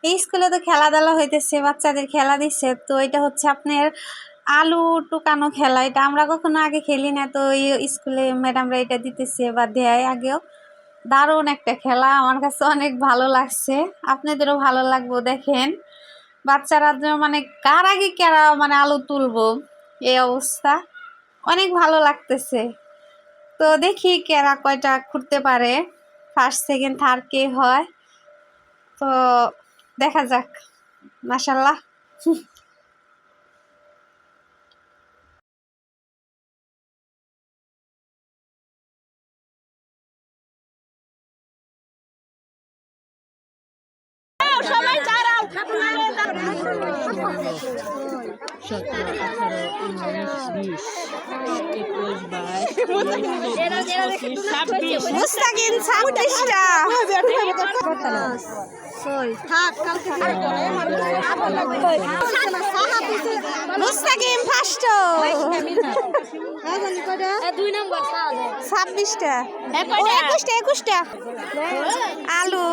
এই স্কুলে তো খেলাধুলা হইতেছে, বাচ্চাদের খেলা দিচ্ছে। তো এটা হচ্ছে আপনার আলু টুকানো খেলা। এটা আমরা কখনো আগে খেলি না, তো এই স্কুলে ম্যাডামরা এটা দিতেছে বা দেয় আগেও। দারুণ একটা খেলা, আমার কাছে অনেক ভালো লাগছে, আপনাদেরও ভালো লাগবে। দেখেন বাচ্চারা মানে কার আগে কারা মানে আলু তুলবো, এই অবস্থা। অনেক ভালো লাগতেছে। তো দেখি কারা কয়টা খুঁড়তে পারে, ফার্স্ট সেকেন্ড থার্ড কে হয়, তো দেখা যাক। মাশাল্লাহ। সবাই দাঁড়াও। 17, 18, 19, 20, 21, 22, 26, মুস্তাকিন 26টা, মুস্তাকিম ফার্স্ট, 26টা, 21টা আলু।